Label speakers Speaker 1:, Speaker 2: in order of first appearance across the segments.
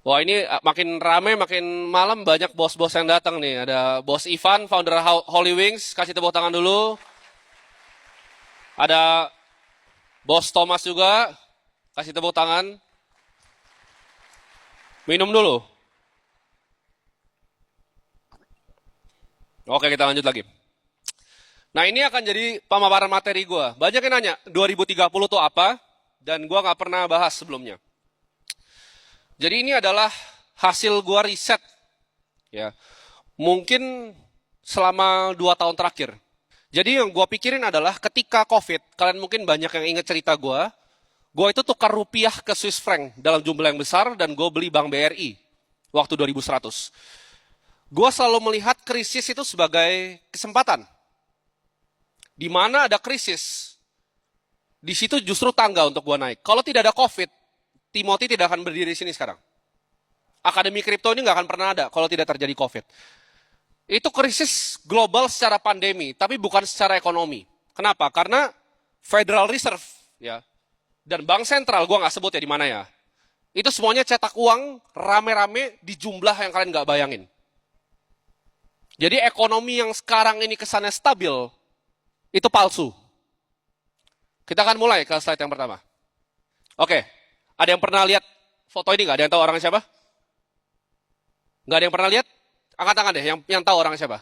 Speaker 1: Wah ini makin rame, makin malam banyak bos-bos yang datang nih. Ada bos Ivan, founder Holy Wings, kasih tepuk tangan dulu. Ada bos Thomas juga, kasih tepuk tangan. Minum dulu. Oke kita lanjut lagi. Nah ini akan jadi pemaparan materi gue. Banyak yang nanya 2030 itu apa, dan gue nggak pernah bahas sebelumnya. Jadi ini adalah hasil gue riset, ya mungkin selama 2 tahun terakhir. Jadi yang gue pikirin adalah ketika COVID, kalian mungkin banyak yang ingat cerita gue itu tukar rupiah ke Swiss franc dalam jumlah yang besar dan gue beli Bank BRI waktu 2100. Gue selalu melihat krisis itu sebagai kesempatan. Di mana ada krisis, di situ justru tangga untuk gue naik. Kalau tidak ada COVID, Timothy tidak akan berdiri di sini sekarang. Akademi kripto ini nggak akan pernah ada kalau tidak terjadi COVID. Itu krisis global secara pandemi, tapi bukan secara ekonomi. Kenapa? Karena Federal Reserve ya dan Bank Sentral, gue nggak sebut ya di mana ya, itu semuanya cetak uang rame-rame di jumlah yang kalian nggak bayangin. Jadi ekonomi yang sekarang ini kesannya stabil, itu palsu. Kita akan mulai ke slide yang pertama. Oke, ada yang pernah lihat foto ini nggak? Ada yang tahu orangnya siapa? Nggak ada yang pernah lihat? Angkat tangan deh, yang tahu orangnya siapa?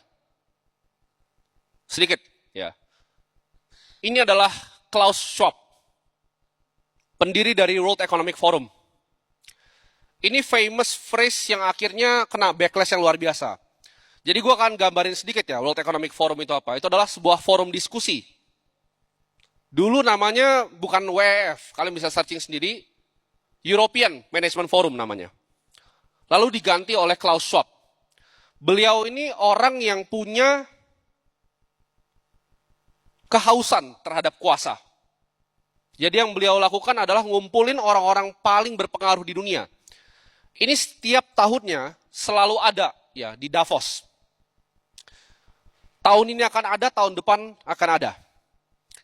Speaker 1: Sedikit, ya. Ini adalah Klaus Schwab, pendiri dari World Economic Forum. Ini famous phrase yang akhirnya kena backlash yang luar biasa. Jadi gue akan gambarin sedikit ya, World Economic Forum itu apa. Itu adalah sebuah forum diskusi. Dulu namanya bukan WEF, kalian bisa searching sendiri, European Management Forum namanya. Lalu diganti oleh Klaus Schwab. Beliau ini orang yang punya kehausan terhadap kuasa. Jadi yang beliau lakukan adalah ngumpulin orang-orang paling berpengaruh di dunia. Ini setiap tahunnya selalu ada ya di Davos. Tahun ini akan ada, tahun depan akan ada.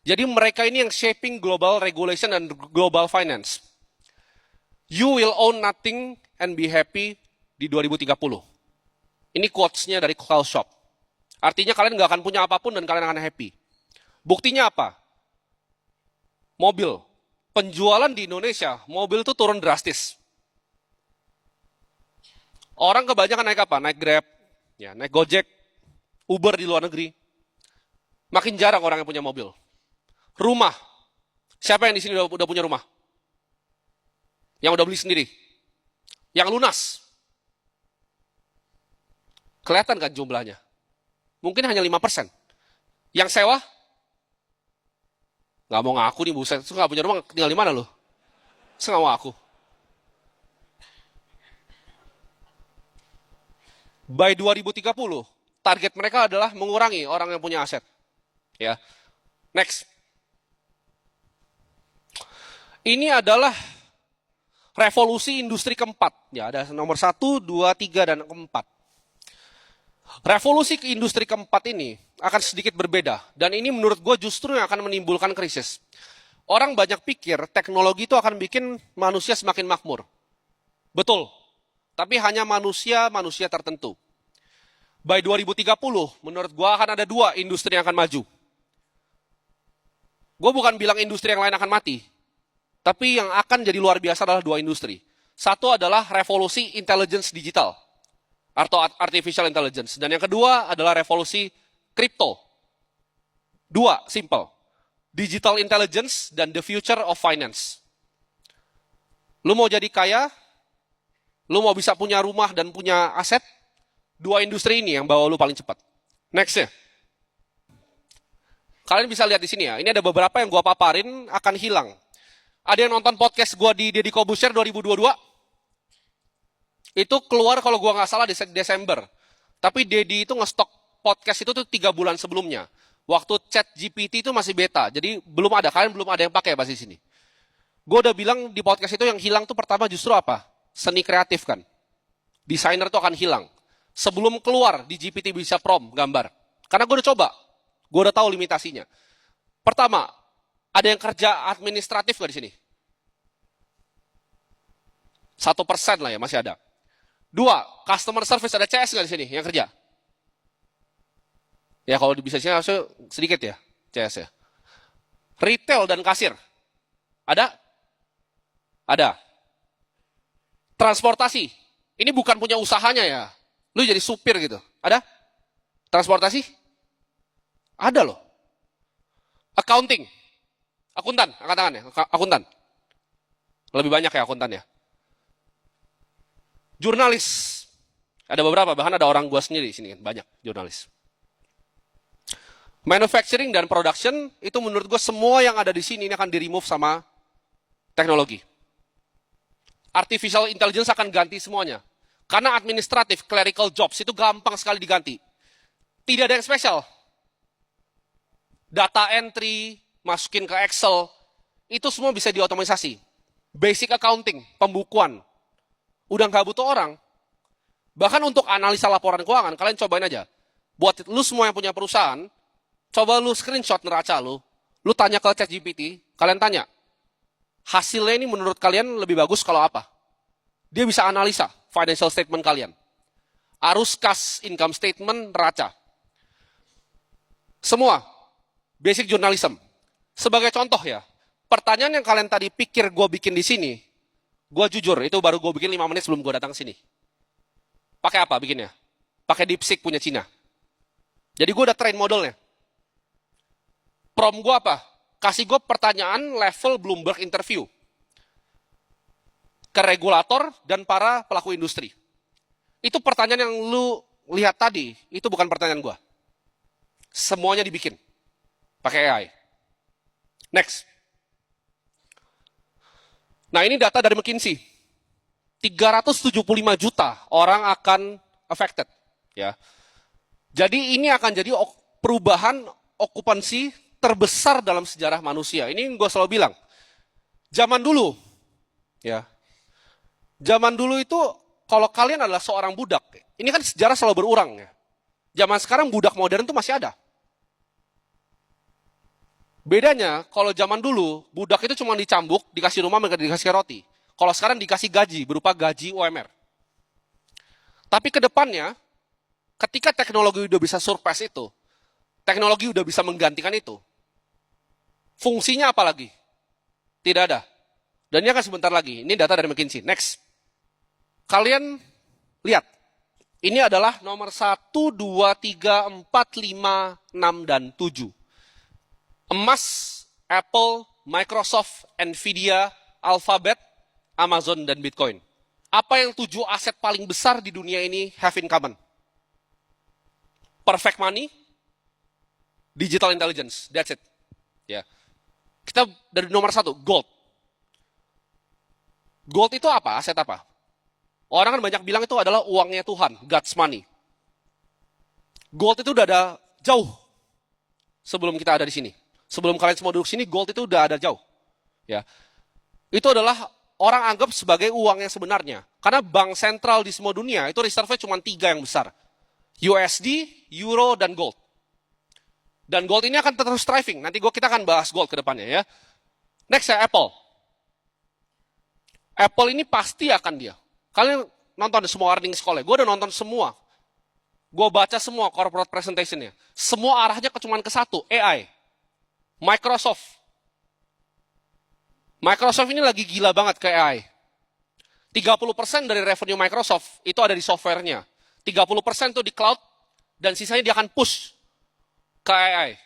Speaker 1: Jadi mereka ini yang shaping global regulation dan global finance. You will own nothing and be happy di 2030. Ini quotes-nya dari Klaus Schwab. Artinya kalian nggak akan punya apapun dan kalian akan happy. Buktinya apa? Mobil. Penjualan di Indonesia, mobil itu turun drastis. Orang kebanyakan naik apa? Naik Grab, ya, naik Gojek, Uber di luar negeri. Makin jarang orang yang punya mobil. Rumah. Siapa yang di sini udah punya rumah? Yang udah beli sendiri? Yang lunas? Kelihatan kan jumlahnya? Mungkin hanya 5%. Yang sewa? Nggak mau ngaku nih, buset. Itu nggak punya rumah, tinggal di mana loh? Itu nggak mau ngaku. By 2030, target mereka adalah mengurangi orang yang punya aset. Ya, next. Ini adalah revolusi industri keempat. Ya, ada nomor 1, 2, 3, dan keempat. Revolusi ke industri keempat ini akan sedikit berbeda. Dan ini menurut gue justru yang akan menimbulkan krisis. Orang banyak pikir teknologi itu akan bikin manusia semakin makmur. Betul. Tapi hanya manusia tertentu. By 2030, menurut gue akan ada 2 industri yang akan maju. Gue bukan bilang industri yang lain akan mati. Tapi yang akan jadi luar biasa adalah 2 industri. Satu adalah revolusi intelligence digital atau artificial intelligence. Dan yang kedua adalah revolusi kripto. 2, simple. Digital intelligence dan the future of finance. Lu mau jadi kaya, lu mau bisa punya rumah dan punya aset, 2 industri ini yang bawa lu paling cepat. Next ya. Kalian bisa lihat di sini ya, ini ada beberapa yang gua paparin akan hilang. Ada yang nonton podcast gua di Deddy Corbuzier 2022? Itu keluar kalau gua nggak salah di Desember. Tapi Deddy itu ngestok podcast itu tuh 3 bulan sebelumnya. Waktu chat GPT itu masih beta, jadi belum ada, kalian belum ada yang pakai bahasa sini. Gue udah bilang di podcast itu yang hilang tuh pertama justru apa? Seni kreatif kan. Desainer tuh akan hilang. Sebelum keluar di GPT bisa prompt gambar. Karena gue udah coba, gue udah tahu limitasinya. Pertama, ada yang kerja administratif gak di sini? 1% lah ya, masih ada. Dua, customer service, ada CS nggak di sini yang kerja? Ya kalau bisa sini harusnya sedikit ya, CS ya. Retail dan kasir, ada? Ada. Transportasi, ini bukan punya usahanya ya. Lu jadi supir gitu, ada? Transportasi? Ada loh. Accounting, akuntan, angkat tangan ya, akuntan. Lebih banyak ya akuntan ya. Jurnalis, ada beberapa, bahkan ada orang gua sendiri di sini kan, banyak jurnalis. Manufacturing dan production, itu menurut gue semua yang ada di sini ini akan di-remove sama teknologi. Artificial intelligence akan ganti semuanya. Karena administratif, clerical jobs itu gampang sekali diganti. Tidak ada yang spesial. Data entry, masukin ke Excel, itu semua bisa diotomatisasi. Basic accounting, pembukuan, udah nggak butuh orang. Bahkan untuk analisa laporan keuangan, kalian cobain aja. Buat lu semua yang punya perusahaan, coba lu screenshot neraca lu tanya ke ChatGPT, kalian tanya, hasilnya ini menurut kalian lebih bagus kalau apa? Dia bisa analisa financial statement kalian. Arus kas, income statement, neraca. Semua, basic journalism. Sebagai contoh ya, pertanyaan yang kalian tadi pikir gue bikin di sini, gue jujur, itu baru gue bikin 5 menit sebelum gue datang ke sini. Pakai apa bikinnya? Pakai DeepSeek punya Cina. Jadi gue udah train modelnya. Prompt gue apa? Kasih gue pertanyaan level Bloomberg interview. Ke regulator dan para pelaku industri. Itu pertanyaan yang lu lihat tadi, itu bukan pertanyaan gue. Semuanya dibikin. Pakai AI. Next. Nah ini data dari McKinsey. 375 juta orang akan affected. Ya. Jadi ini akan jadi perubahan okupansi terbesar dalam sejarah manusia. Ini gue selalu bilang. Zaman dulu, ya. Zaman dulu itu kalau kalian adalah seorang budak, ini kan sejarah selalu berurang ya. Zaman sekarang budak modern itu masih ada. Bedanya kalau zaman dulu budak itu cuma dicambuk, dikasih rumah, mereka dikasih roti. Kalau sekarang dikasih gaji berupa gaji UMR. Tapi ke depannya, ketika teknologi udah bisa surpass itu, teknologi udah bisa menggantikan itu, fungsinya apa lagi? Tidak ada. Dan ini akan sebentar lagi. Ini data dari McKinsey. Next. Kalian lihat. Ini adalah nomor 1, 2, 3, 4, 5, 6, dan 7. Emas, Apple, Microsoft, Nvidia, Alphabet, Amazon, dan Bitcoin. Apa yang 7 aset paling besar di dunia ini have in common? Perfect money, digital intelligence. That's it. Ya. Kita dari nomor 1, gold. Gold itu apa? Aset apa? Orang kan banyak bilang itu adalah uangnya Tuhan, God's money. Gold itu udah ada jauh sebelum kita ada di sini. Sebelum kalian semua duduk sini, gold itu udah ada jauh. Ya. Itu adalah orang anggap sebagai uang yang sebenarnya. Karena bank sentral di semua dunia, itu reserve-nya cuma 3 yang besar. USD, Euro, dan Gold. Dan Gold ini akan terus thriving. Nanti kita akan bahas Gold ke depannya ya. Next ya, Apple. Apple ini pasti akan dia. Kalian nonton semua earnings call-nya. Gue udah nonton semua. Gue baca semua corporate presentation-nya. Semua arahnya cuma ke satu, AI. Microsoft. Microsoft ini lagi gila banget ke AI. 30% dari revenue Microsoft itu ada di software-nya. 30% itu di cloud, dan sisanya dia akan push ke AI.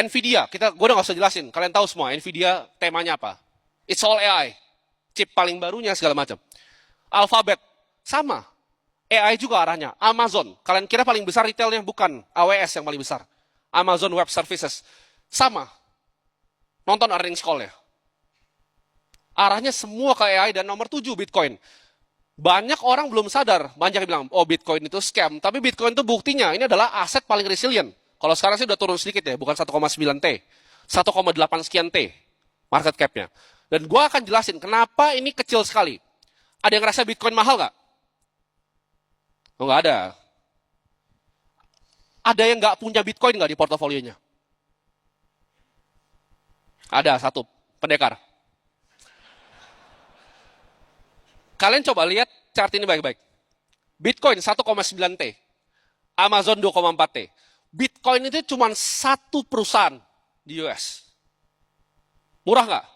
Speaker 1: Nvidia, gue udah gak usah jelasin. Kalian tahu semua, Nvidia temanya apa. It's all AI. Chip paling barunya segala macam. Alphabet, sama. AI juga arahnya. Amazon, kalian kira paling besar retailnya? Bukan. AWS yang paling besar. Amazon Web Services, sama. Nonton earnings call-nya. Arahnya semua ke AI, dan nomor 7 Bitcoin. Banyak orang belum sadar, banyak yang bilang, oh Bitcoin itu scam. Tapi Bitcoin itu buktinya, ini adalah aset paling resilient. Kalau sekarang sih udah turun sedikit ya, bukan 1,9 T. 1,8 sekian T market cap-nya. Dan gue akan jelasin kenapa ini kecil sekali. Ada yang ngerasa Bitcoin mahal nggak? Oh nggak ada. Ada yang nggak punya Bitcoin nggak di portofolionya? Ada, satu, pendekar. Kalian coba lihat chart ini baik-baik. Bitcoin 1,9 T. Amazon 2,4 T. Bitcoin itu cuma satu perusahaan di US. Murah nggak?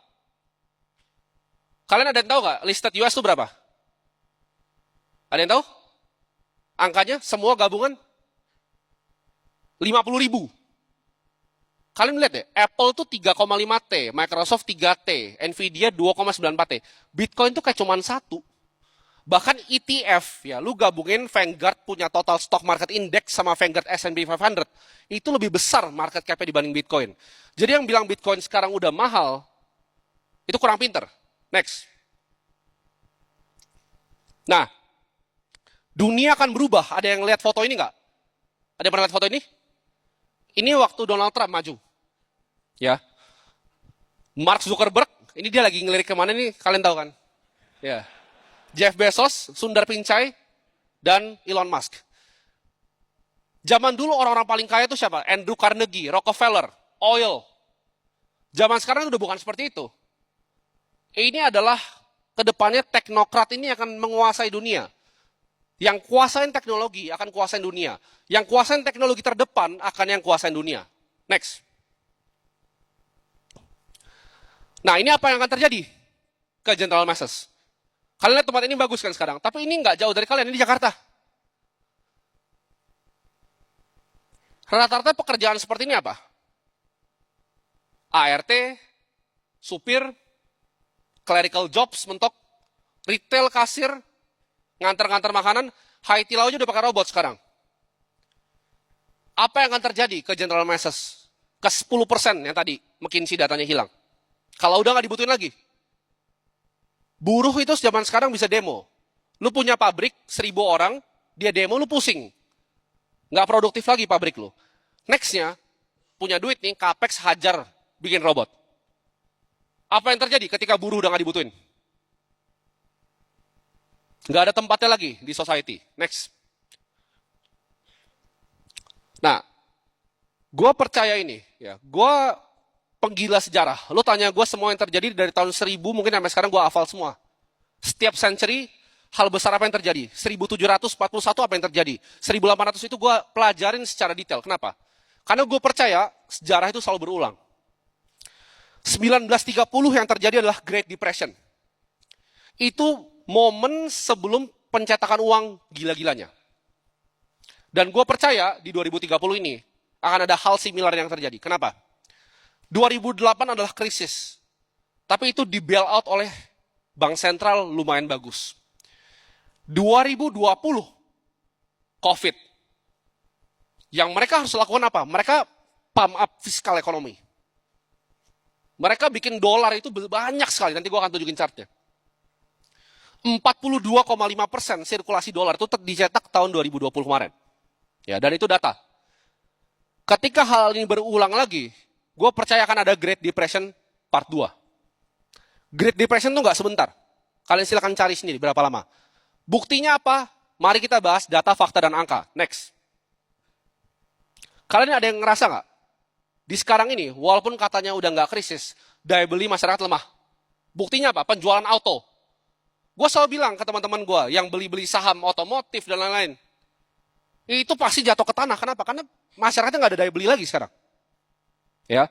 Speaker 1: Kalian ada yang tahu nggak listed US itu berapa? Ada yang tahu? Angkanya semua gabungan 50.000. Kalian lihat deh, Apple tuh 3,5 T, Microsoft 3 T, Nvidia 2,94 T. Bitcoin tuh kayak cuman satu. Bahkan ETF, ya, lu gabungin Vanguard punya total stock market index sama Vanguard S&P 500, itu lebih besar market cap-nya dibanding Bitcoin. Jadi yang bilang Bitcoin sekarang udah mahal, itu kurang pinter. Next. Nah, dunia akan berubah. Ada yang lihat foto ini nggak? Ada yang pernah lihat foto ini? Ini waktu Donald Trump maju. Ya. Mark Zuckerberg, ini dia lagi ngelirik kemana nih? Kalian tahu kan? Ya. Jeff Bezos, Sundar Pichai, dan Elon Musk. Zaman dulu orang-orang paling kaya itu siapa? Andrew Carnegie, Rockefeller, oil. Zaman sekarang udah bukan seperti itu. Ini adalah kedepannya teknokrat ini akan menguasai dunia. Yang kuasain teknologi akan kuasain dunia. Yang kuasain teknologi terdepan akan yang kuasain dunia. Next. Nah, ini apa yang akan terjadi ke General Masses? Kalian lihat tempat ini bagus kan sekarang, tapi ini nggak jauh dari kalian, ini di Jakarta. Rata-rata pekerjaan seperti ini apa? ART, supir, clerical jobs, mentok, retail, kasir, ngantar-ngantar makanan, Haiti aja udah pakai robot sekarang. Apa yang akan terjadi ke General Masses? Ke 10% yang tadi McKinsey datanya hilang. Kalau udah nggak dibutuhin lagi. Buruh itu zaman sekarang bisa demo. Lu punya pabrik, 1.000 orang, dia demo, lu pusing. Nggak produktif lagi pabrik lu. Nextnya, punya duit nih, capex hajar bikin robot. Apa yang terjadi ketika buruh udah nggak dibutuhin? Nggak ada tempatnya lagi di society. Next. Nah, gue percaya ini, ya, gue penggila sejarah. Lo tanya gue semua yang terjadi dari tahun 1000 mungkin sampai sekarang gue hafal semua. Setiap century, hal besar apa yang terjadi. 1741 apa yang terjadi. 1800 itu gue pelajarin secara detail. Kenapa? Karena gue percaya sejarah itu selalu berulang. 1930 yang terjadi adalah Great Depression. Itu momen sebelum pencetakan uang gila-gilanya. Dan gue percaya di 2030 ini akan ada hal similar yang terjadi. Kenapa? 2008 adalah krisis. Tapi itu di bail out oleh bank sentral lumayan bagus. 2020 COVID. Yang mereka harus lakukan apa? Mereka pump up fiskal ekonomi. Mereka bikin dolar itu banyak sekali. Nanti gue akan tunjukin chartnya. 42,5% sirkulasi dolar itu dicetak tahun 2020 kemarin. Ya, dan itu data. Ketika hal ini berulang lagi, gue percaya akan ada Great Depression part 2. Great Depression itu nggak sebentar. Kalian silakan cari sendiri berapa lama. Buktinya apa? Mari kita bahas data, fakta, dan angka. Next. Kalian ada yang ngerasa nggak? Di sekarang ini, walaupun katanya udah nggak krisis, daya beli masyarakat lemah. Buktinya apa? Penjualan auto. Gue selalu bilang ke teman-teman gue yang beli-beli saham otomotif dan lain-lain. Itu pasti jatuh ke tanah. Kenapa? Karena masyarakatnya nggak ada daya beli lagi sekarang. Ya,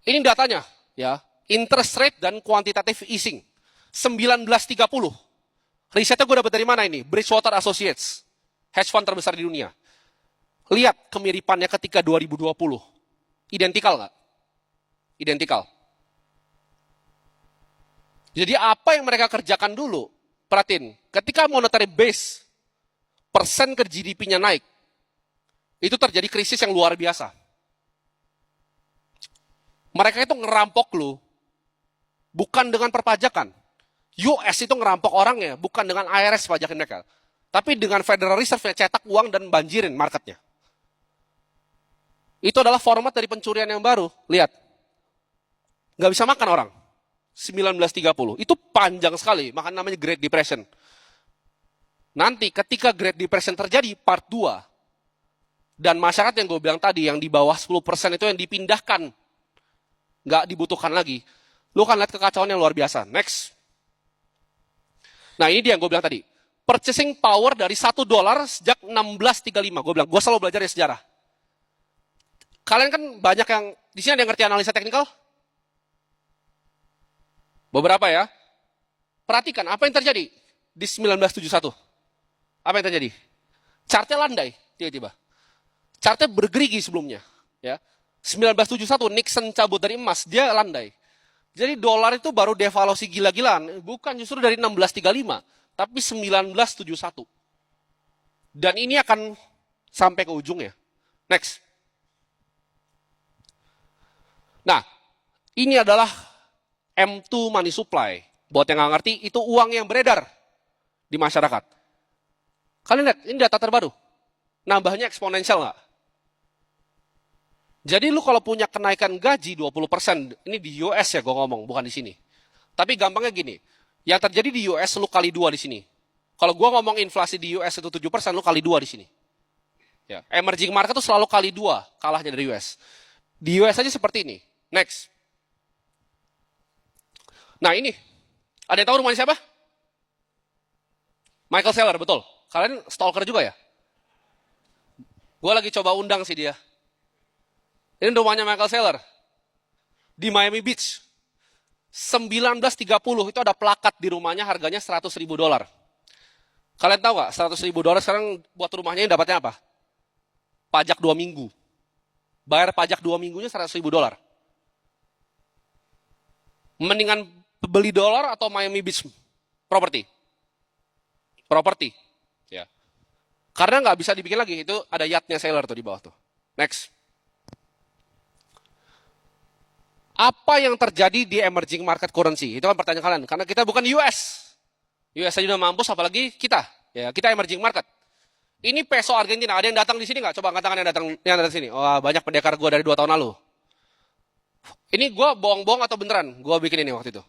Speaker 1: ini datanya. Ya, interest rate dan quantitative easing. 1930. Risetnya gue dapat dari mana ini? Bridgewater Associates. Hedge fund terbesar di dunia. Lihat kemiripannya ketika 2020. Identikal nggak? Identikal. Jadi apa yang mereka kerjakan dulu? Perhatiin, ketika monetary base, persen ke GDP-nya naik, itu terjadi krisis yang luar biasa. Mereka itu ngerampok lu, bukan dengan perpajakan. US itu ngerampok orangnya, bukan dengan IRS pajakin mereka. Tapi dengan Federal Reserve yang cetak uang dan banjirin marketnya. Itu adalah format dari pencurian yang baru. Lihat. Nggak bisa makan orang. 1930. Itu panjang sekali, makanya namanya Great Depression. Nanti ketika Great Depression terjadi, part 2. Dan masyarakat yang gue bilang tadi, yang di bawah 10% itu yang dipindahkan. Nggak dibutuhkan lagi. Lu kan lihat kekacauan yang luar biasa. Next. Nah ini dia yang gue bilang tadi. Purchasing power dari $1 sejak 1635. Gue bilang, gue selalu belajar dari sejarah. Kalian kan banyak yang, di sini ada yang ngerti analisa teknikal? Beberapa ya. Perhatikan, apa yang terjadi di 1971? Apa yang terjadi? Chartnya landai, tiba-tiba. Chartnya bergerigi sebelumnya. Ya. 1971, Nixon cabut dari emas, dia landai. Jadi dolar itu baru devaluasi gila-gilaan, bukan justru dari 1635, tapi 1971. Dan ini akan sampai ke ujungnya. Next. Nah, ini adalah M2 money supply. Buat yang nggak ngerti, itu uang yang beredar di masyarakat. Kalian lihat, ini data terbaru. Nambahnya eksponensial nggak? Jadi lu kalau punya kenaikan gaji 20%, ini di US ya gue ngomong, bukan di sini. Tapi gampangnya gini, yang terjadi di US lu kali 2 di sini. Kalau gue ngomong inflasi di US itu 7%, lu kali 2 di sini. Ya, emerging market itu selalu kali 2 kalahnya dari US. Di US aja seperti ini. Next. Nah ini, ada yang tahu rumahnya siapa? Michael Saylor, betul. Kalian stalker juga ya? Gue lagi coba undang sih dia. Ini rumahnya Michael Saylor. Di Miami Beach. 1930 itu ada plakat di rumahnya harganya $100.000. Kalian tahu gak $100.000 sekarang buat rumahnya dapatnya apa? Pajak 2 minggu. Bayar pajak 2 minggunya $100.000. Mendingan beli dolar atau Miami Beach property? Property. Ya. Karena nggak bisa dibikin lagi, itu ada yachtnya Saylor tuh di bawah tuh. Next. Apa yang terjadi di emerging market currency? Itu kan pertanyaan kalian. Karena kita bukan US. US aja udah mampus, apalagi kita. Ya, kita emerging market. Ini peso Argentina. Ada yang datang di sini nggak? Coba angkat tangan yang datang sini. Oh, banyak pendekar gue dari 2 tahun lalu. Ini gue bohong-bohong atau beneran? Gue bikin ini waktu itu.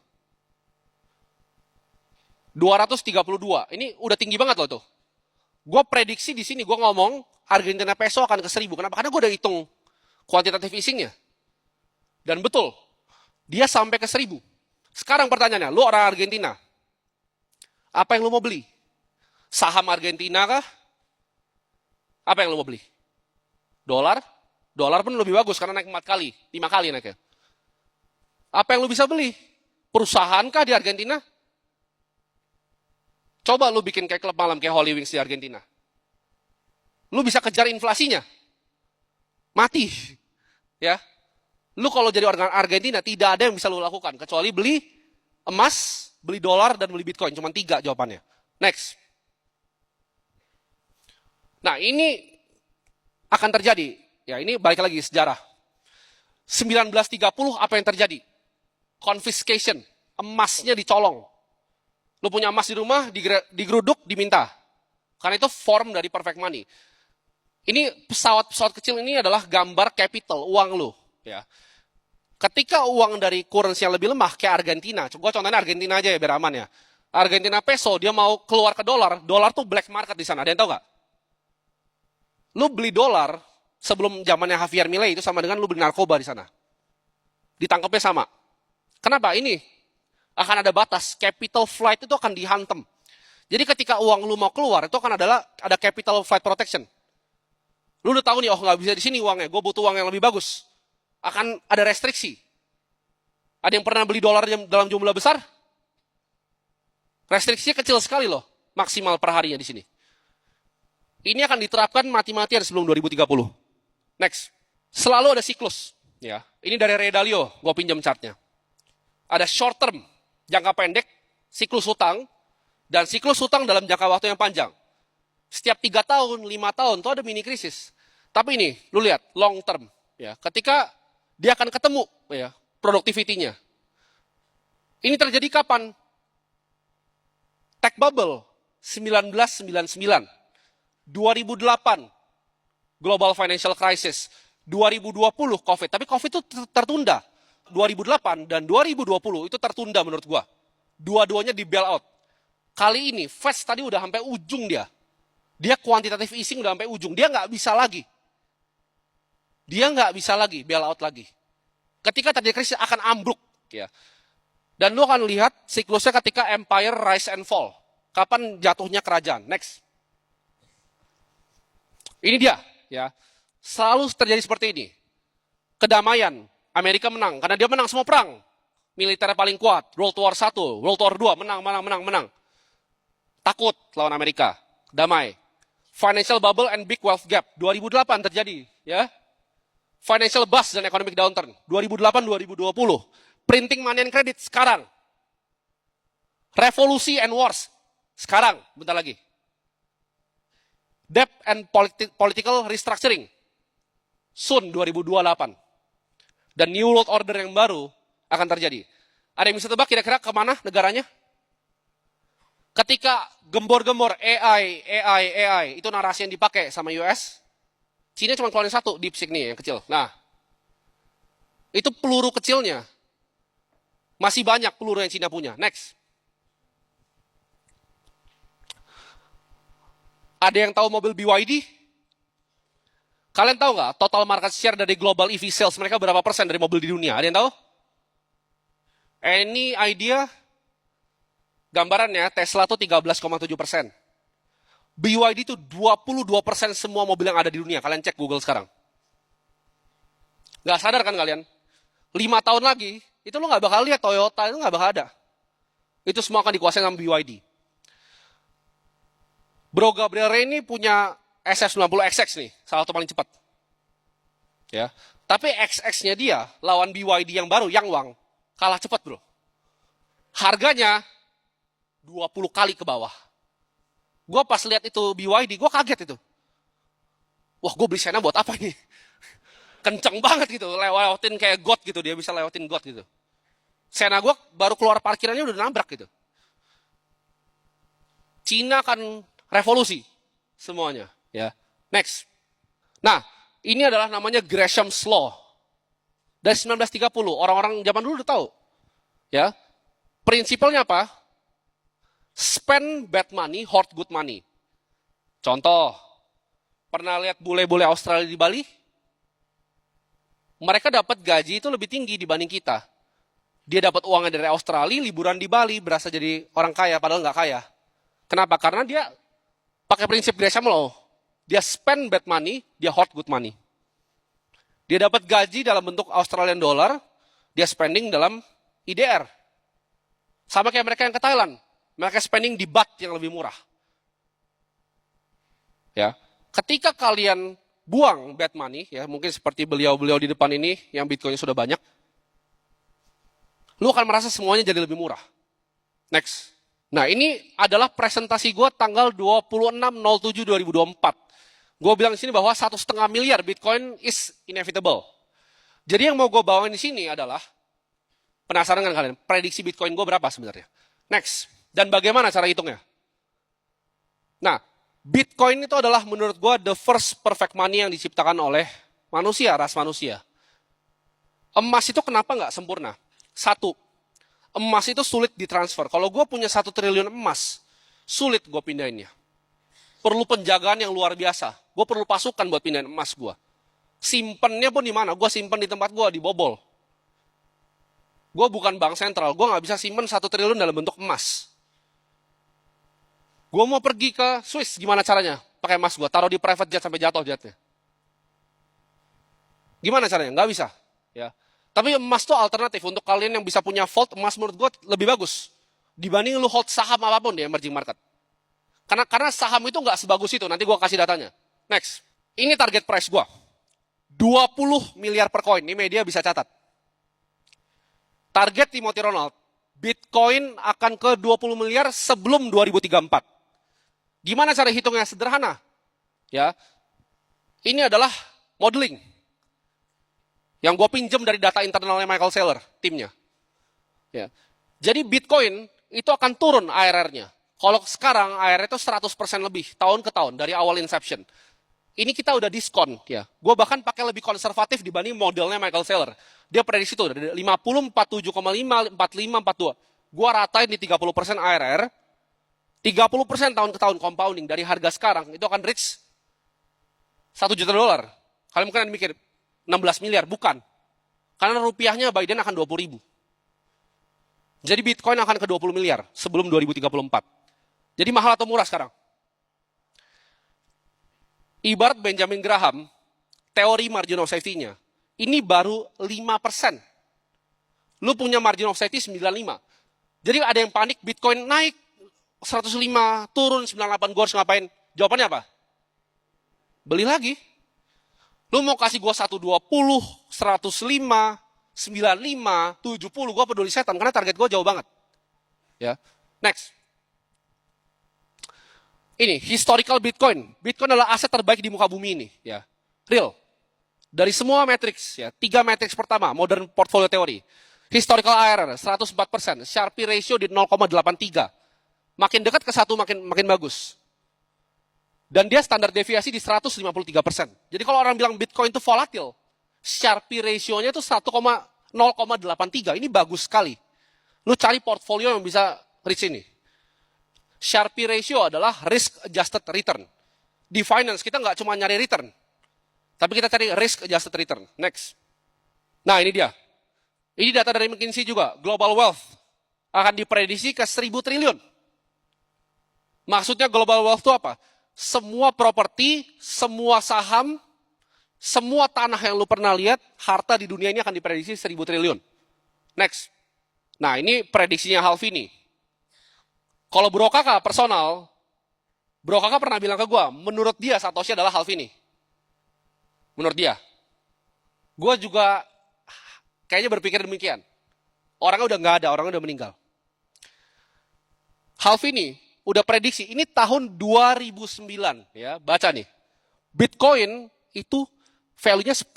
Speaker 1: 232. Ini udah tinggi banget loh tuh. Gue prediksi di sini, gue ngomong Argentina peso akan ke 1000. Kenapa? Karena gue udah hitung kuantitatif easingnya. Dan betul, dia sampai ke 1000. Sekarang pertanyaannya, lu orang Argentina, apa yang lu mau beli? Saham Argentina kah? Apa yang lu mau beli? Dolar? Dolar pun lebih bagus karena naik 4 kali, 5 kali naiknya. Apa yang lu bisa beli? Perusahaan kah di Argentina? Coba lu bikin kayak klub malam kayak Holy Wings di Argentina. Lu bisa kejar inflasinya. Mati. Ya. Lu kalau jadi orang Argentina tidak ada yang bisa lu lakukan kecuali beli emas, beli dolar dan beli Bitcoin. Cuma 3 jawabannya. Next. Nah, ini akan terjadi. Ya, ini balik lagi sejarah. 1930 apa yang terjadi? Confiscation. Emasnya dicolong. Lu punya emas di rumah, digeruduk, diminta. Karena itu form dari perfect money. Ini pesawat-pesawat kecil ini adalah gambar capital, uang lu. Ya. Ketika uang dari currency yang lebih lemah, kayak Argentina. Gue contohnya Argentina aja ya, biar aman ya. Argentina peso, dia mau keluar ke dolar. Dolar tuh black market di sana. Ada yang tahu gak? Lu beli dolar, sebelum zamannya Javier Milei itu sama dengan lu beli narkoba di sana. Ditangkapnya sama. Kenapa? Ini akan ada batas, capital flight itu akan dihantam. Jadi ketika uang lu mau keluar, itu akan ada capital flight protection. Lu udah tahu nih, oh nggak bisa di sini uangnya, gue butuh uang yang lebih bagus. Akan ada restriksi. Ada yang pernah beli dolar dalam jumlah besar? Restriksinya kecil sekali loh, maksimal per harinya di sini. Ini akan diterapkan mati-matian sebelum 2030. Next. Selalu ada siklus. Ya, ini dari Ray Dalio, gue pinjam chartnya. Ada short term, jangka pendek, siklus hutang, dan siklus hutang dalam jangka waktu yang panjang. Setiap 3 tahun, 5 tahun, itu ada mini krisis. Tapi ini, lu lihat, long term. Ya, ketika dia akan ketemu ya, produktivitinya. Ini terjadi kapan? Tech bubble, 1999. 2008, global financial crisis. 2020, COVID. Tapi COVID itu tertunda. 2008 dan 2020 itu tertunda menurut gua. Dua-duanya di bail out. Kali ini Fed tadi udah sampai ujung dia. Dia kuantitatif easing udah sampai ujung. Dia nggak bisa lagi. Dia nggak bisa lagi bail out lagi. Ketika terjadi krisis akan ambruk. Ya. Dan lu akan lihat siklusnya ketika empire rise and fall. Kapan jatuhnya kerajaan? Next. Ini dia, ya. Selalu terjadi seperti ini. Kedamaian, Amerika menang karena dia menang semua perang. Militer paling kuat, World War I, World War II, menang. Takut lawan Amerika, damai. Financial bubble and big wealth gap, 2008 terjadi, ya. Financial bust dan economic downturn, 2008-2020. Printing money and credit sekarang. Revolusi and wars, sekarang, bentar lagi. Debt and political restructuring, soon 2028. Dan New World Order yang baru akan terjadi. Ada yang bisa tebak kira-kira kemana negaranya? Ketika gembor-gembor AI, itu narasi yang dipakai sama US, Cina cuma keluarin satu, DeepSeek nih yang kecil. Nah, itu peluru kecilnya. Masih banyak peluru yang Cina punya. Next. Ada yang tahu mobil BYD? Kalian tahu nggak total market share dari global EV sales mereka berapa persen dari mobil di dunia? Ada yang tahu? Any idea? Gambarannya Tesla tuh 13,7%. BYD itu 22% semua mobil yang ada di dunia. Kalian cek Google sekarang. Nggak sadar kan kalian? 5 tahun lagi, itu lo nggak bakal lihat Toyota, itu nggak bakal ada. Itu semua akan dikuasai sama BYD. Bro Gabriel Ray ini punya SF90XX nih, salah satu paling cepat. Ya. Tapi XX-nya dia lawan BYD yang baru, Yangwang, kalah cepat bro. Harganya 20 kali ke bawah. Gue pas lihat itu BYD, gue kaget itu. Wah, gue beli Sena buat apa ini? Kenceng banget gitu, lewatin kayak God gitu, dia bisa lewatin God gitu. Sena gue baru keluar parkirannya udah nabrak gitu. Cina kan revolusi semuanya, ya. Next. Nah, ini adalah namanya Gresham's Law. Dari 1930, orang-orang zaman dulu udah tahu. Ya. Prinsipalnya apa? Spend bad money, hoard good money. Contoh, pernah lihat bule-bule Australia di Bali? Mereka dapat gaji itu lebih tinggi dibanding kita. Dia dapat uangnya dari Australia, liburan di Bali, berasa jadi orang kaya, padahal nggak kaya. Kenapa? Karena dia pakai prinsip Gresham Law. Dia spend bad money, dia hoard good money. Dia dapat gaji dalam bentuk Australian dollar, dia spending dalam IDR. Sama kayak mereka yang ke Thailand. Mereka spending di baht yang lebih murah. Ya, ketika kalian buang bad money, ya mungkin seperti beliau-beliau di depan ini yang Bitcoinnya sudah banyak, lu akan merasa semuanya jadi lebih murah. Next. Nah, ini adalah presentasi gue tanggal 26/07/2024. Gue bilang di sini bahwa 1,5 miliar Bitcoin is inevitable. Jadi yang mau gue bawain di sini adalah, penasaran kan kalian? Prediksi Bitcoin gue berapa sebenarnya? Next. Dan bagaimana cara hitungnya? Nah, Bitcoin itu adalah menurut gue the first perfect money yang diciptakan oleh manusia, ras manusia. Emas itu kenapa nggak sempurna? Satu, emas itu sulit ditransfer. Kalau gue punya 1 triliun emas, sulit gue pindahinnya. Perlu penjagaan yang luar biasa. Gue perlu pasukan buat pindahin emas gue. Simpennya pun di mana? Gue simpen di tempat gue, di bobol. Gue bukan bank sentral, gue nggak bisa simpen 1 triliun dalam bentuk emas. Gue mau pergi ke Swiss, gimana caranya? Pakai emas gue, taruh di private jet sampai jatuh jetnya. Gimana caranya? Nggak bisa. Ya. Tapi emas itu alternatif untuk kalian yang bisa punya vault, emas menurut gue lebih bagus. Dibanding lu hold saham apapun di emerging market. Karena saham itu nggak sebagus itu, nanti gue kasih datanya. Next, ini target price gue. 20 miliar per coin, ini media bisa catat. Target Timothy Ronald, Bitcoin akan ke 20 miliar sebelum 2034. Gimana cara hitungnya? Sederhana. Ya, ini adalah modeling. Yang gue pinjam dari data internalnya Michael Saylor, timnya. Ya. Jadi Bitcoin itu akan turun ARR-nya. Kalau sekarang ARR itu 100% lebih, tahun ke tahun, dari awal inception. Ini kita udah diskon. Ya. Gue bahkan pakai lebih konservatif dibanding modelnya Michael Saylor. Dia prediksi itu dari 50, 47,5, 45, 42. Gue ratain di 30% ARR, 30% tahun ke tahun compounding dari harga sekarang, itu akan reach $1 juta. Kalian mungkin mikir, 16 miliar, bukan. Karena rupiahnya Biden akan 20.000. Jadi Bitcoin akan ke 20 miliar sebelum 2034. Jadi mahal atau murah sekarang? Ibarat Benjamin Graham, teori margin of safety-nya, ini baru 5%. Lu punya margin of safety 95. Jadi ada yang panik, Bitcoin naik 105, turun 98, gue harus ngapain? Jawabannya apa? Beli lagi. Lu mau kasih gue 120, 105, 95, 70, gue peduli setan, karena target gue jauh banget. Ya, next. Ini, historical Bitcoin. Bitcoin adalah aset terbaik di muka bumi ini. Ya, real. Dari semua matrix, ya, 3 matrix pertama, modern portfolio theory. Historical ARR, 104%. Sharpe ratio di 0,83. Makin dekat ke 1, makin bagus. Dan dia standar deviasi di 153%. Jadi kalau orang bilang Bitcoin itu volatil, Sharpe ratio-nya itu 0,83. Ini bagus sekali. Lu cari portfolio yang bisa reach ini. Sharpe ratio adalah risk adjusted return. Di finance kita nggak cuma nyari return, tapi kita cari risk adjusted return. Next. Nah ini dia. Ini data dari McKinsey juga. Global wealth akan diprediksi ke 1.000 triliun. Maksudnya global wealth itu apa? Semua properti, semua saham, semua tanah yang lu pernah lihat, harta di dunia ini akan diprediksi 1.000 triliun. Next. Nah ini prediksinya Halvini. Kalau Bro Kakak personal, Bro Kakak pernah bilang ke gue, menurut dia Satoshi adalah Halvini. Menurut dia. Gue juga kayaknya berpikir demikian. Orangnya udah nggak ada, orangnya udah meninggal. Halvini udah prediksi, ini tahun 2009, ya, baca nih. Bitcoin itu value-nya 10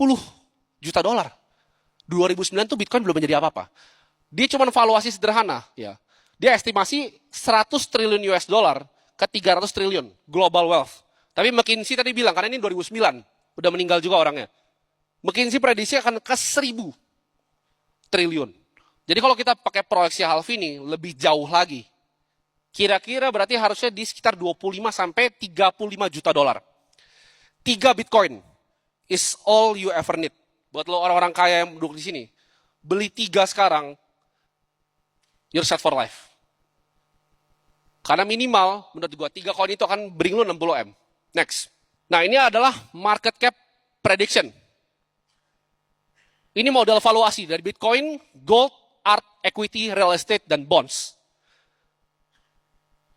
Speaker 1: juta dolar. 2009 tuh Bitcoin belum menjadi apa-apa. Dia cuma valuasi sederhana, ya. Dia estimasi 100 triliun US dollar ke 300 triliun global wealth. Tapi McKinsey tadi bilang, karena ini 2009, udah meninggal juga orangnya. McKinsey prediksi akan ke 1.000 triliun. Jadi kalau kita pakai proyeksi Halvini, lebih jauh lagi. Kira-kira berarti harusnya di sekitar 25 sampai 35 juta dolar. 3 Bitcoin is all you ever need. Buat lo orang-orang kaya yang duduk di sini, beli 3 sekarang, you're set for life. Karena minimal, menurut gue, 3 koin itu akan bring lo 60 M. Next. Nah ini adalah market cap prediction. Ini model valuasi dari Bitcoin, gold, art, equity, real estate, dan bonds.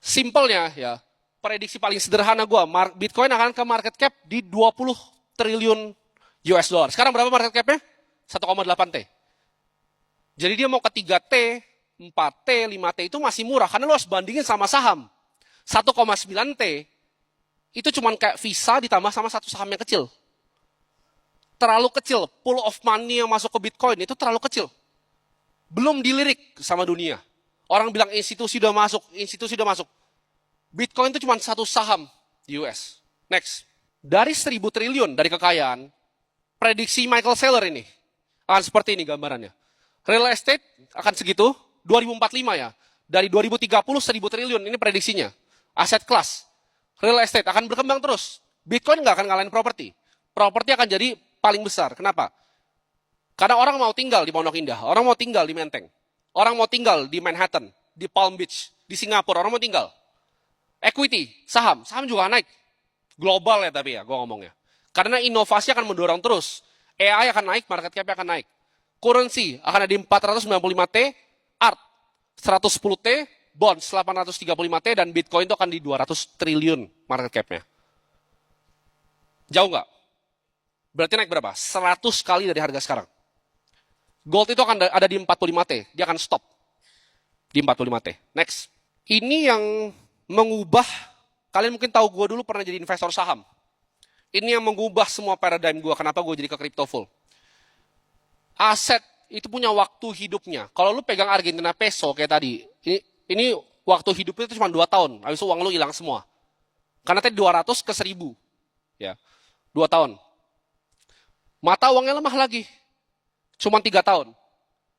Speaker 1: Simpelnya ya, prediksi paling sederhana gue, Bitcoin akan ke market cap di 20 triliun US dollar. Sekarang berapa market cap-nya? 1,8 T. Jadi dia mau ke 3 T, 4 T, 5 T itu masih murah, karena lo harus bandingin sama saham. 1,9 T, itu cuma kayak Visa ditambah sama satu saham yang kecil. Terlalu kecil, pool of money yang masuk ke Bitcoin itu terlalu kecil. Belum dilirik sama dunia. Orang bilang institusi udah masuk. Bitcoin itu cuma satu saham di US. Next. Dari 1.000 triliun dari kekayaan, prediksi Michael Saylor ini akan seperti ini gambarannya. Real estate akan segitu, 2045 ya. Dari 2030 1.000 triliun, ini prediksinya. Aset kelas. Real estate akan berkembang terus. Bitcoin nggak akan ngalahin properti. Properti akan jadi paling besar. Kenapa? Karena orang mau tinggal di Pondok Indah, orang mau tinggal di Menteng. Orang mau tinggal di Manhattan, di Palm Beach, di Singapura, orang mau tinggal. Equity, saham juga naik. Global ya tapi ya, gue ngomongnya. Karena inovasi akan mendorong terus. AI akan naik, market cap akan naik. Currency akan ada di 495 T, art 110 T, bonds 835 T, dan Bitcoin itu akan di 200 triliun market cap-nya. Jauh nggak? Berarti naik berapa? 100 kali dari harga sekarang. Gold itu akan ada di 45 T, dia akan stop di 45 T. Next. Ini yang mengubah, kalian mungkin tahu gue dulu pernah jadi investor saham. Ini yang mengubah semua paradigm gue, kenapa gue jadi ke crypto full. Aset itu punya waktu hidupnya. Kalau lu pegang Argentina peso kayak tadi, ini waktu hidupnya itu cuma 2 tahun, habis itu uang lu hilang semua. Karena tadi 200 ke 1000. Ya, 2 tahun. Mata uangnya lemah lagi. Cuma 3 tahun.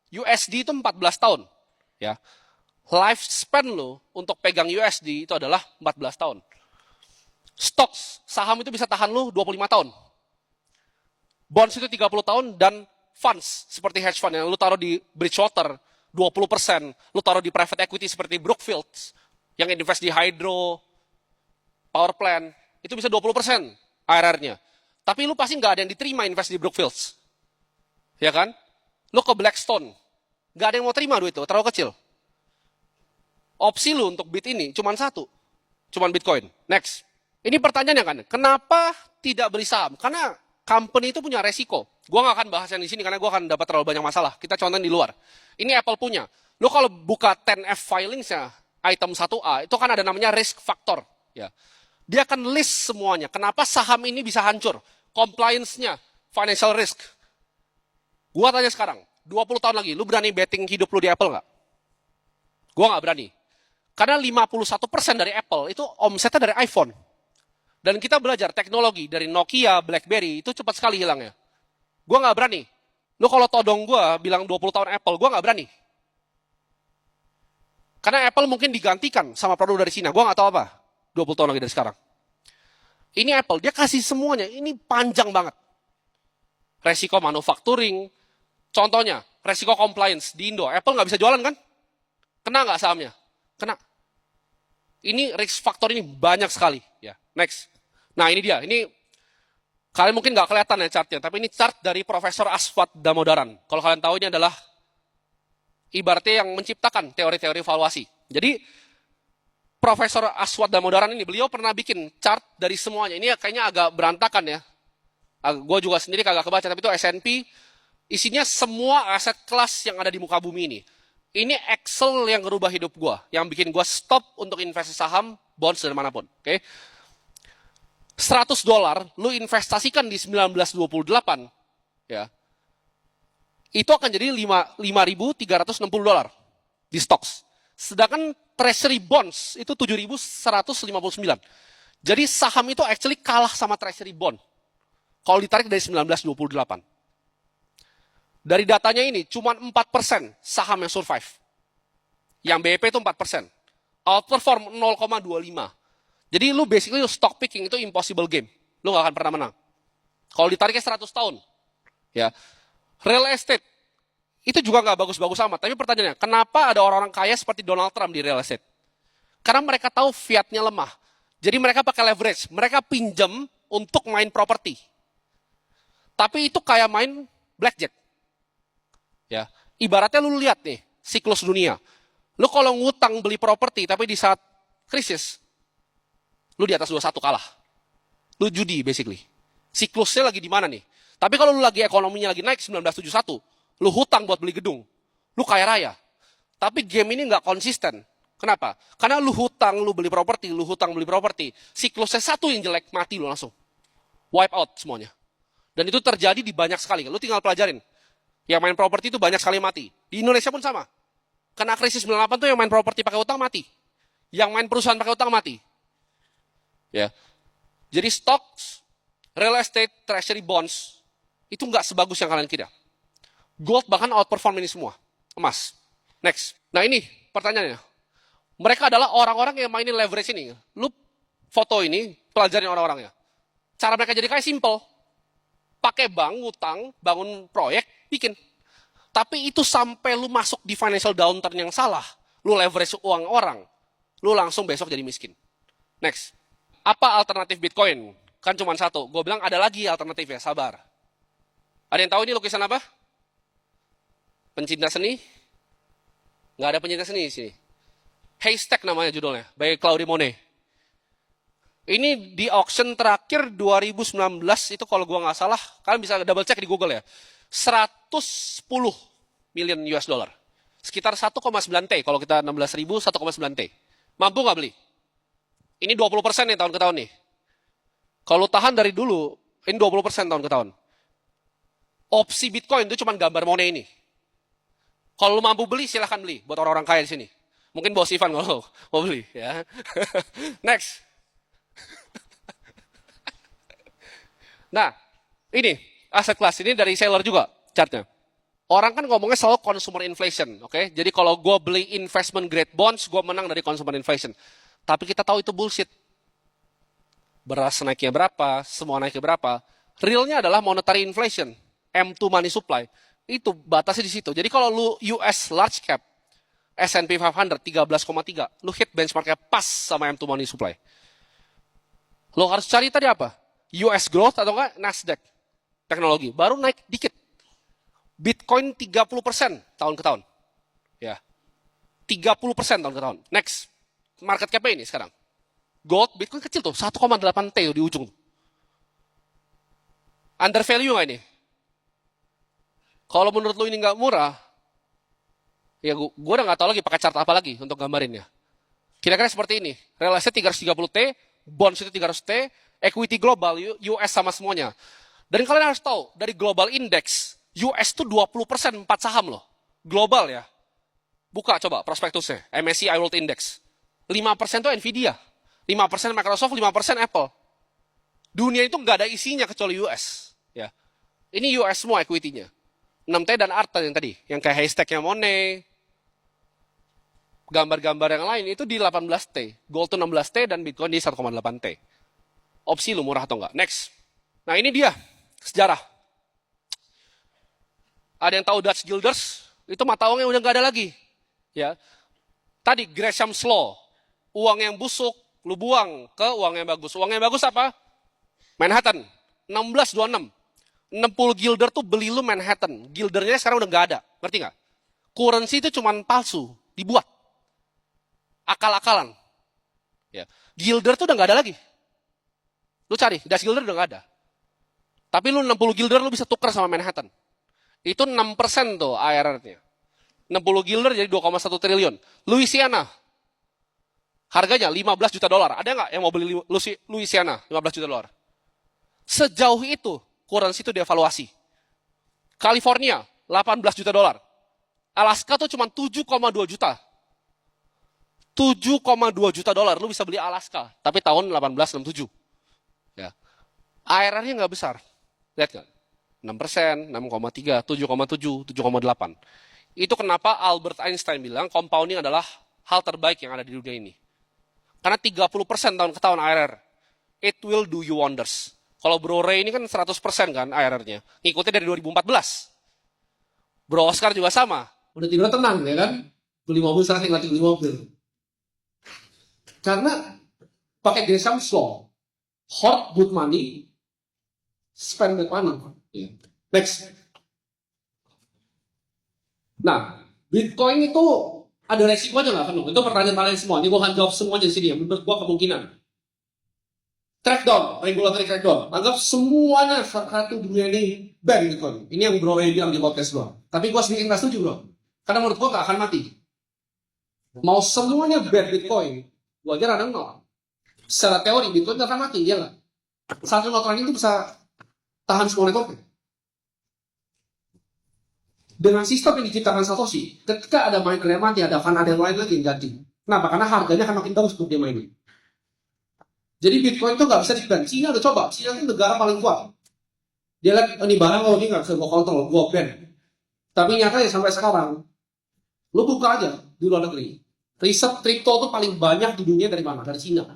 Speaker 1: USD itu 14 tahun. Ya. Lifespan lo untuk pegang USD itu adalah 14 tahun. Stocks, saham itu bisa tahan lo 25 tahun. Bonds itu 30 tahun, dan funds seperti hedge fund yang lo taruh di Bridgewater 20%, lo taruh di private equity seperti Brookfield yang invest di hydro, power plant, itu bisa 20% IRR-nya. Tapi lu pasti nggak ada yang diterima invest di Brookfields. Ya kan? Lu ke Blackstone, nggak ada yang mau terima duit itu, terlalu kecil. Opsi lu untuk bid ini cuma satu, cuma Bitcoin. Next. Ini pertanyaannya kan, kenapa tidak beli saham? Karena company itu punya resiko. Gua nggak akan bahas yang di sini karena gua akan dapat terlalu banyak masalah. Kita contohin di luar. Ini Apple punya. Lu kalau buka 10F filingsnya, item 1A, itu kan ada namanya risk factor. Ya. Dia akan list semuanya. Kenapa saham ini bisa hancur? Compliance-nya, financial risk. Gua tanya sekarang, 20 tahun lagi, lu berani betting hidup lu di Apple nggak? Gua nggak berani. Karena 51% dari Apple itu omsetnya dari iPhone. Dan kita belajar teknologi dari Nokia, BlackBerry, itu cepat sekali hilangnya. Gue nggak berani. Lu kalau todong gue bilang 20 tahun Apple, gue nggak berani. Karena Apple mungkin digantikan sama produk dari Cina. Gue nggak tahu apa. 20 tahun lagi dari sekarang. Ini Apple, dia kasih semuanya. Ini panjang banget. Resiko manufacturing. Contohnya, resiko compliance di Indo. Apple nggak bisa jualan kan? Kena nggak sahamnya? Kena. Ini risk factor ini banyak sekali. Ya, next. Nah ini dia, ini kalian mungkin nggak kelihatan ya chartnya, tapi ini chart dari Profesor Aswat Damodaran. Kalau kalian tahu ini adalah ibaratnya yang menciptakan teori-teori valuasi. Jadi Profesor Aswat Damodaran ini, beliau pernah bikin chart dari semuanya. Ini kayaknya agak berantakan ya. Gue juga sendiri kagak kebaca, tapi itu S&P, isinya semua aset kelas yang ada di muka bumi ini. Ini Excel yang ngerubah hidup gue, yang bikin gue stop untuk investasi saham, bonds, dan manapun. Oke? $100 lu investasikan di 1928 ya, itu akan jadi $5.360 di stocks. Sedangkan treasury bonds itu 7.159. Jadi saham itu actually kalah sama treasury bond kalau ditarik dari 1928. Dari datanya ini cuma 4% saham yang survive. Yang BEP itu 4%. Outperform 0,25. Jadi lu basically stock picking itu impossible game. Lu gak akan pernah menang. Kalau ditariknya 100 tahun. Ya. Real estate. Itu juga gak bagus-bagus amat. Tapi pertanyaannya, kenapa ada orang-orang kaya seperti Donald Trump di real estate? Karena mereka tahu fiatnya lemah. Jadi mereka pakai leverage. Mereka pinjam untuk main properti. Tapi itu kayak main blackjack. Ya. Ibaratnya lu lihat nih, siklus dunia. Lu kalau ngutang beli properti, tapi di saat krisis, lu di atas 21 kalah. Lu judi basically. Siklusnya lagi di mana nih? Tapi kalau lu lagi ekonominya lagi naik 1971, lu hutang buat beli gedung. Lu kaya raya. Tapi game ini nggak konsisten. Kenapa? Karena lu hutang, lu beli properti, lu hutang beli properti. Siklusnya satu yang jelek, mati lu langsung. Wipe out semuanya. Dan itu terjadi di banyak sekali. Lu tinggal pelajarin. Yang main properti itu banyak sekali mati. Di Indonesia pun sama. Kena krisis 98 tuh yang main properti pakai utang mati. Yang main perusahaan pakai utang mati. Ya. Jadi stocks, real estate, treasury bonds, itu nggak sebagus yang kalian kira. Gold bahkan outperform ini semua. Emas. Next. Nah ini pertanyaannya. Mereka adalah orang-orang yang mainin leverage ini. Lu foto ini, pelajarin orang-orangnya. Cara mereka jadi kaya simple. Pakai bank, ngutang, bangun proyek, bikin. Tapi itu sampai lu masuk di financial downturn yang salah. Lu leverage uang orang. Lu langsung besok jadi miskin. Next. Apa alternatif Bitcoin? Kan cuma satu. Gue bilang ada lagi alternatif ya, sabar. Ada yang tahu ini lukisan apa? Pencinta seni? Nggak ada pencinta seni di sini. Haystack namanya judulnya, by Claude Monet. Ini di auction terakhir 2019, itu kalau gue nggak salah, kalian bisa double check di Google ya. 110 million US dollar. Sekitar 1,9 T, kalau kita 16.000, 1,9 T. Mampu nggak beli? Ini 20% nih tahun ke tahun nih. Kalau tahan dari dulu, ini 20% tahun ke tahun. Opsi Bitcoin itu cuma gambar Monet ini. Kalau lu mampu beli, silahkan beli. Buat orang-orang kaya di sini. Mungkin bos Ivan kalau mau beli. Ya. Next. Nah, ini aset kelas. Ini dari seller juga chartnya. Orang kan ngomongnya selalu consumer inflation. Oke? Jadi kalau gue beli investment grade bonds, gue menang dari consumer inflation. Tapi kita tahu itu bullshit. Beras naiknya berapa, semua naiknya berapa. Realnya adalah monetary inflation. M2 money supply. Itu batasnya di situ. Jadi kalau lu US large cap, S&P 500 13,3. Lu hit benchmarknya pas sama M2 money supply. Lo harus cari tadi apa? US growth atau enggak Nasdaq teknologi. Baru naik dikit. Bitcoin 30% tahun ke tahun. Ya. 30% tahun ke tahun. Next. Market cap ini sekarang. Gold, Bitcoin kecil tuh. 1,8 T di ujung. Under value nggak ini? Kalau menurut lo ini nggak murah, ya gue udah nggak tahu lagi pakai chart apa lagi untuk gambarinnya. Kira-kira seperti ini. Real estate 330 T, bonds itu 300 T, equity global, US sama semuanya. Dan kalian harus tahu, dari global index, US tuh 20% 4 saham loh. Global ya. Buka coba prospektusnya, MSCI World Index. 5% tuh Nvidia, 5% Microsoft, 5% Apple. Dunia itu nggak ada isinya kecuali US. Ya. Ini US semua equity-nya. 6T dan ARTA yang tadi, yang kayak hashtagnya Monet, gambar-gambar yang lain itu di 18T, gold itu 16T dan Bitcoin di 1,8T. Opsi lu murah atau enggak? Next. Nah ini dia, sejarah. Ada yang tahu Dutch Guilders? Itu mata uangnya udah nggak ada lagi. Ya. Tadi Gresham's Law, uang yang busuk, lu buang ke uang yang bagus. Uang yang bagus apa? Manhattan, 1626. 60 guilder tuh beli lu Manhattan. Guildernya sekarang udah nggak ada. Ngerti nggak? Currency itu cuma palsu. Dibuat. Akal-akalan. Ya. Guilder tuh udah nggak ada lagi. Lu cari. Dutch Guilder udah nggak ada. Tapi lu 60 guilder lu bisa tukar sama Manhattan. Itu 6% tuh ARR-nya. 60 guilder jadi 2,1 triliun. Louisiana. Harganya 15 juta dolar. Ada nggak yang mau beli Louisiana 15 juta dolar? Sejauh itu. Currency itu devaluasi. California, 18 juta dolar. Alaska tuh cuma 7,2 juta. 7,2 juta dolar, lu bisa beli Alaska. Tapi tahun 1867. Ya. ARR-nya nggak besar. Lihat nggak? 6%, 6,3, 7,7, 7,8. Itu kenapa Albert Einstein bilang compounding adalah hal terbaik yang ada di dunia ini. Karena 30% tahun ke tahun ARR. It will do you wonders. Kalau Bro Ray ini kan 100% kan ARR-nya. Ngikutnya dari 2014. Bro Oscar juga sama. Udah tidur tenang ya kan. Beli mobil sekarang tinggal beli mobil. Karena pakai Gresham's Law. Hoard good money. Spend good money. Next. Nah, Bitcoin itu ada resikonya nggak? Itu pertanyaan kalian semua. Ini gue akan jawab semuanya di sini. Menurut gue kemungkinan. Crackdown, regulatory crackdown. Anggap semuanya satu dunia ini ban Bitcoin. Ini yang Bro Ray bilang di podcast gue. Tapi gue sedikit nggak setuju bro. Karena menurut gue gak akan mati. Mau semuanya ban Bitcoin, gue aja rada nol. Secara teori Bitcoin gak akan mati, ya nggak? Satu notulen itu bisa tahan semua networknya. Dengan sistem yang diciptakan Satoshi, ketika ada miner yang mati, ada fan ada yang lain lagi yang ganti. Kenapa? Karena harganya akan makin bagus untuk dia mining. Jadi Bitcoin itu nggak bisa di-ban. China udah coba. China itu negara paling kuat. Dia lihat ini barang ini nggak bisa gue kontrol, gue ban. Tapi nyatanya sampai sekarang, lu buka aja di luar negeri. Riset kripto itu paling banyak di dunia dari mana? Dari China.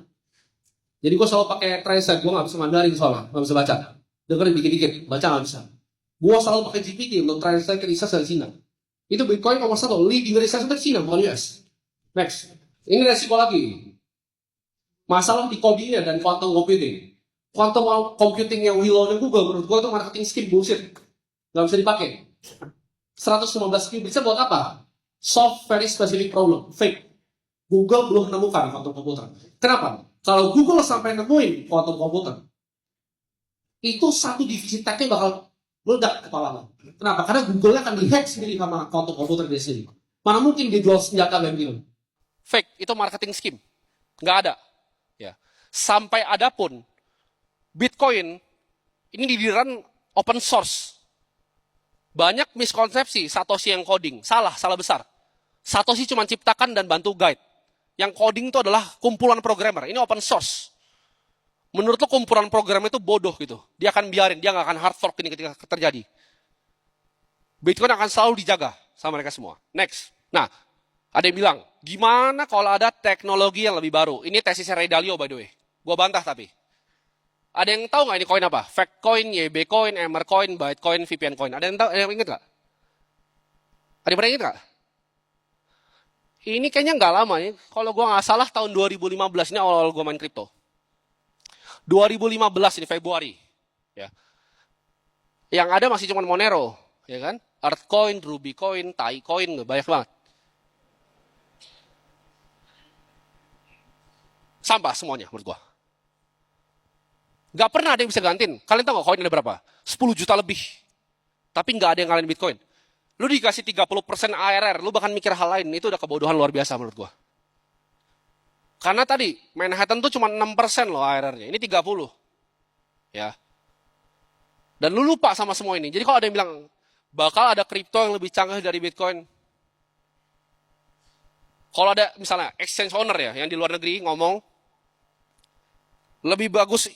Speaker 1: Jadi gue selalu pakai translate. Gue nggak bisa Mandarin soalnya, nggak bisa baca. Dengerin dikit-dikit, baca nggak bisa. Gue selalu pakai GPT untuk translate riset dari China. Itu Bitcoin nomor 1, leading riset dari China, bukan US. Next. Ini resiko lagi. Masalah di codingnya dan quantum computing. Quantum computing yang Willow dan Google menurut gue itu marketing scheme bullshit. Gak bisa dipakai. 115 qubit bisa buat apa? Solve very specific problem. Fake. Google belum menemukan quantum computer. Kenapa? Kalau Google sampai nemuin quantum computer, itu satu divisi teknya bakal meledak kepala lo. Kenapa? Karena Google akan dihack sendiri sama quantum computer dia sendiri. Mana mungkin dia jual senjata dan film. Fake. Itu marketing scheme. Nggak ada. Ya. Sampai ada pun Bitcoin ini didirikan open source. Banyak miskonsepsi Satoshi yang coding. Salah besar. Satoshi cuma ciptakan dan bantu guide. Yang coding itu adalah kumpulan programmer. Ini open source. Menurut lo kumpulan programmer itu bodoh gitu. Dia akan biarin, dia nggak akan hard fork ini ketika terjadi. Bitcoin akan selalu dijaga sama mereka semua. Next. Nah, ada yang bilang, gimana kalau ada teknologi yang lebih baru? Ini tesisnya Ray Dalio by the way. Gua bantah tapi. Ada yang tahu nggak ini koin apa? Fact coin, YB coin, Emmer coin, Bytecoin, VPN coin. Ada yang tahu? Ada yang ingat nggak? Ada yang pernah ingat nggak? Ini kayaknya nggak lama nih. Kalau gue nggak salah tahun 2015 ini awal-awal gue main kripto. 2015 ini Februari. Ya. Yang ada masih cuma Monero, ya kan? Artcoin, Rubycoin, Taicoin, banyak banget. Sampah semuanya menurut gua. Gak pernah ada yang bisa gantiin. Kalian tahu gak koin ada berapa? 10 juta lebih. Tapi gak ada yang ngalahin Bitcoin. Lu dikasih 30% ARR, lu bahkan mikir hal lain. Itu udah kebodohan luar biasa menurut gua. Karena tadi, Manhattan tuh cuma 6% loh ARR-nya. Ini 30. Ya. Dan lu lupa sama semua ini. Jadi kalau ada yang bilang, bakal ada kripto yang lebih canggih dari Bitcoin. Kalau ada misalnya exchange owner ya, yang di luar negeri ngomong, lebih bagus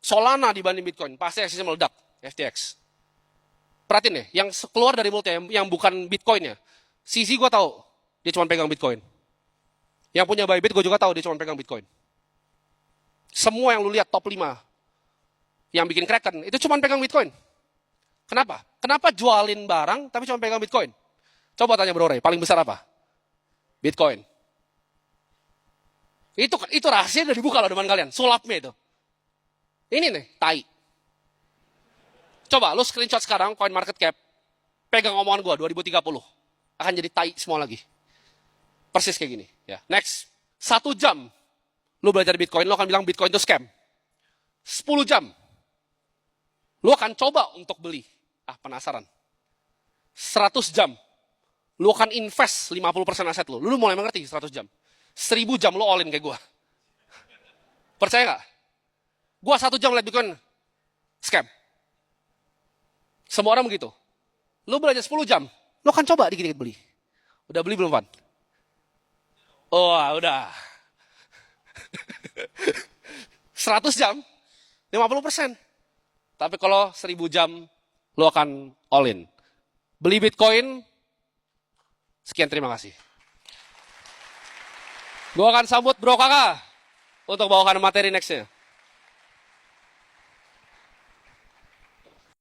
Speaker 1: Solana dibanding Bitcoin. Pasti exchange meledak, FTX. Perhatiin ya, yang keluar dari mulutnya, yang bukan Bitcoin ya. CZ gue tahu, dia cuma pegang Bitcoin. Yang punya Bybit gue juga tahu, dia cuma pegang Bitcoin. Semua yang lu lihat top 5, yang bikin Kraken, itu cuma pegang Bitcoin. Kenapa? Kenapa jualin barang tapi cuma pegang Bitcoin? Coba tanya Bro Ray, paling besar apa? Bitcoin. Itu rahasia udah dibuka loh depan kalian. Sulapnya itu. Ini nih, tai. Coba lu screenshot sekarang coin market cap. Pegang omongan gua 2030. Akan jadi tai semua lagi. Persis kayak gini. Ya. Next. 1 jam. Lu belajar Bitcoin, lu akan bilang Bitcoin itu scam. 10 jam. Lu akan coba untuk beli. Penasaran. 100 jam. Lu akan invest 50% aset lu. Lu mulai mengerti 100 jam. 1000 jam lu all in kayak gua. Percaya gak? Gua 1 jam liat Bitcoin. Scam. Semua orang begitu. Lu belajar 10 jam. Lu akan coba dikit-dikit beli. Udah beli belum, Van? Oh, udah. 100 jam. 50%. Tapi kalau 1000 jam, lu akan all in. Beli Bitcoin. Sekian, terima kasih. Gue akan sambut Bro Kakak untuk bawakan materi nextnya.